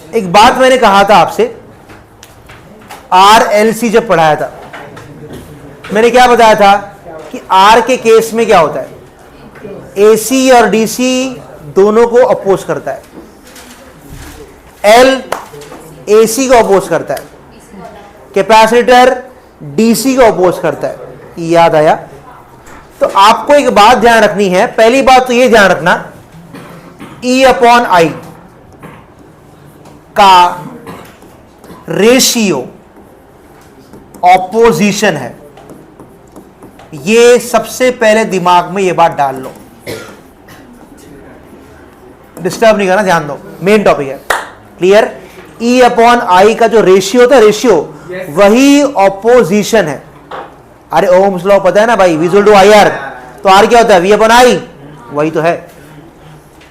एक बात मैंने कहा था आपसे, RLC जब पढ़ाया था मैंने क्या बताया था कि R के केस में क्या होता है, AC और DC दोनों को अपोज करता है, L AC को अपोज करता है, कैपेसिटर DC को अपोज करता है। याद आया? तो आपको एक बात ध्यान रखनी है। पहली बात तो ये ध्यान रखना, E/I का रेशियो ऑपोजिशन है। ये सबसे पहले दिमाग में ये बात डाल लो, डिस्टर्ब नहीं करना, ध्यान दो, मेन टॉपिक है। क्लियर? E/I का जो रेशियो होता है, रेशियो वही ऑपोजिशन है। अरे ओम्स लॉ पता है ना भाई, V = IR, तो R क्या होता है, V/I, वही तो है।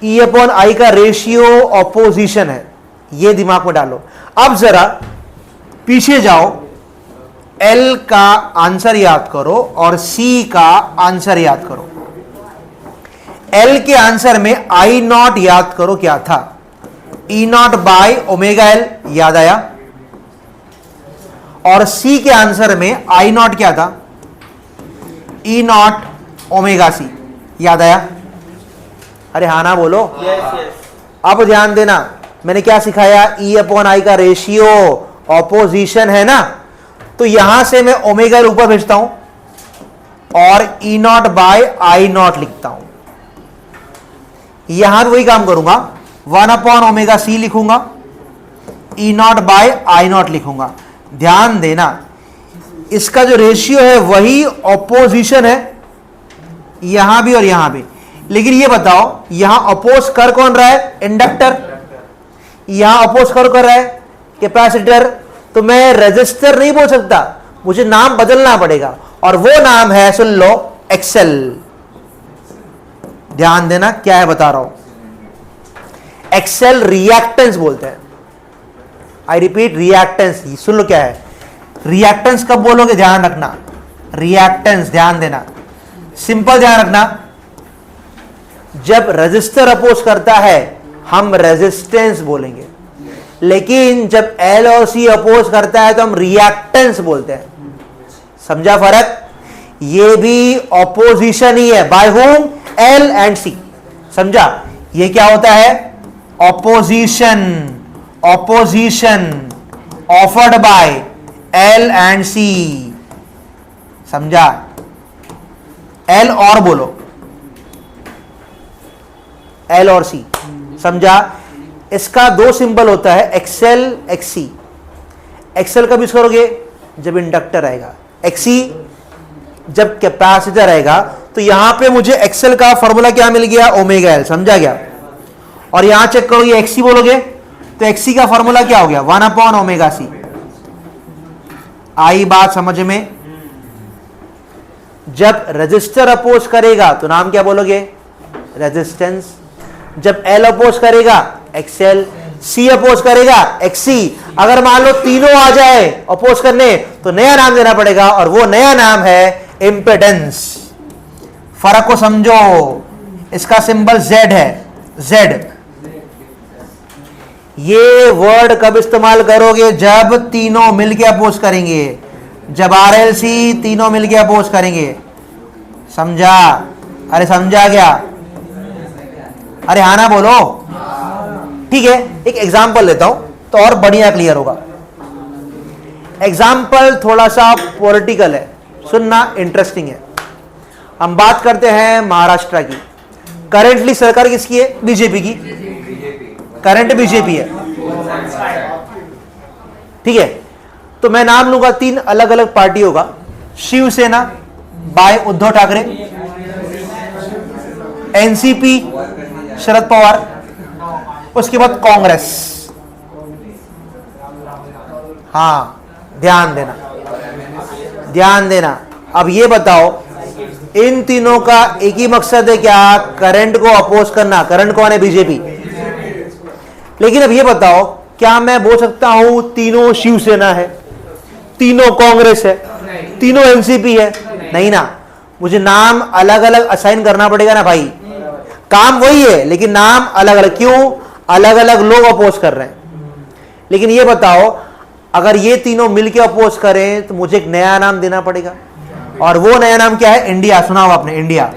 E/I का रेशियो ऑपोजिशन है, ये दिमाग में डालो। अब जरा पीछे जाओ, L का आंसर याद करो और C का आंसर याद करो। L के आंसर में I0 याद करो क्या था, E0/ωL, याद आया? और C के आंसर में I0 क्या था, E0ωC, याद आया? अरे हाँ ना बोलो। अब ध्यान देना, मैंने क्या सिखाया, E/I का रेशियो ऑपोजिशन है ना, तो यहां से मैं ओमेगा ऊपर भेजता हूं और E0/I0 लिखता हूं। यहां भी वही काम करूंगा, 1/ωC लिखूंगा, E0/I0 लिखूंगा। ध्यान देना, इसका जो रेशियो है वही ऑपोजिशन है, यहां भी और यहां भी। लेकिन ये बताओ, यहां अपोज कर कौन रहा है, इंडक्टर, यहां अपोज कर रहा है कैपेसिटर। तो मैं रेजिस्टर नहीं बोल सकता, मुझे नाम बदलना पड़ेगा, और वो नाम है, सुन लो, एक्सेल। ध्यान देना क्या है बता रहा हूं, एक्सेल रिएक्टेंस बोलते हैं। I repeat, reactance. सुन लो क्या है रिएक्टेंस, कब बोलोगे ध्यान रखना, रिएक्टेंस, ध्यान देना, सिंपल ध्यान रखना, जब रेजिस्टर अपोज करता है हम रेजिस्टेंस बोलेंगे, लेकिन जब L और C अपोज करता है तो हम रिएक्टेंस बोलते हैं। समझा फर्क? ये भी ऑपोजिशन ही है, by whom, L and C। समझा? ये क्या होता है, opposition, opposition offered by L and C। समझा? L और बोलो, L और C। समझा? इसका दो सिंबल होता है, एक्सेल, XC। एक्सेल कब यूज करोगे, जब इंडक्टर आएगा, XC जब कैपेसिटर आएगा। तो यहां पे मुझे एक्सेल का फॉर्मूला क्या मिल गया, ωL। समझा गया? और यहां चेक करोगे, XC बोलोगे तो XC का फॉर्मूला क्या हो गया, 1/ωC। आई बात समझ में? जब रजिस्टर अपोज करेगा तो नाम क्या बोलोगे, रेजिस्टेंस। जब L अपोज करेगा, एक्सेल, C अपोज करेगा, XC। अगर मान लो तीनों आ जाए अपोज करने तो नया नाम देना पड़ेगा, और वो नया नाम है इंपेडेंस। फर्क को समझो, इसका सिंबल Z है, Z। ये वर्ड कब इस्तेमाल करोगे, जब तीनों मिलके अपोज करेंगे, जब RLC तीनों मिलके अपोज करेंगे। समझा? अरे समझा क्या? अरे हाँ ना बोलो। ठीक है, एक एग्जांपल लेता हूं तो और बढ़िया क्लियर होगा। एग्जांपल थोड़ा सा पॉलिटिकल है, सुनना, इंटरेस्टिंग है। हम बात करते हैं महाराष्ट्र की। करेंटली सरकार किसकी है, बीजेपी की। करंट बीजेपी है, ठीक है। तो मैं नाम लूंगा 3 अलग अलग पार्टियों का, शिवसेना बाय उद्धव ठाकरे, एनसीपी शरद पवार, उसके बाद कांग्रेस। हाँ, ध्यान देना, ध्यान देना। अब ये बताओ, इन तीनों का एक ही मकसद है क्या, करंट को अपोज करना। करंट कौन है, बीजेपी। लेकिन अब ये बताओ, क्या मैं बोल सकता हूं तीनों शिवसेना है, तीनों कांग्रेस है, तीनों एनसीपी है? नहीं ना, मुझे नाम अलग अलग असाइन करना पड़ेगा ना भाई। काम वही है लेकिन नाम अलग अलग। क्यों? अलग अलग लोग अपोज कर रहे हैं। लेकिन ये बताओ अगर ये तीनों मिलके अपोज करें तो मुझे एक नया नाम देना पड़ेगा, और वो नया नाम क्या है? इंडिया। सुना हो आपने? इंडिया।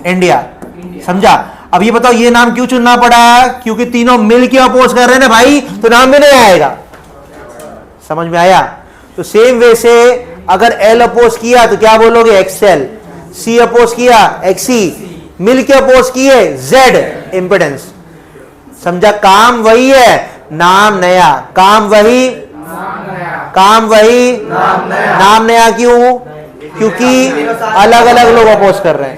इंडिया, समझा? अब ये बताओ ये नाम क्यों चुनना पड़ा? क्योंकि तीनों मिलके अपोज कर रहे हैं ना भाई, तो नाम भी नहीं आएगा। समझ में आया? तो सेम वे से अगर एल अपोज किया तो क्या बोलोगे? एक्सएल। सी अपोज किया एक्सी, मिलके अपोज किए जेड, इंपेडेंस। समझा? काम वही है, नाम नया। काम वही, काम वही, नाम नया। क्यों? क्योंकि अलग अलग लोग अपोज कर रहे हैं।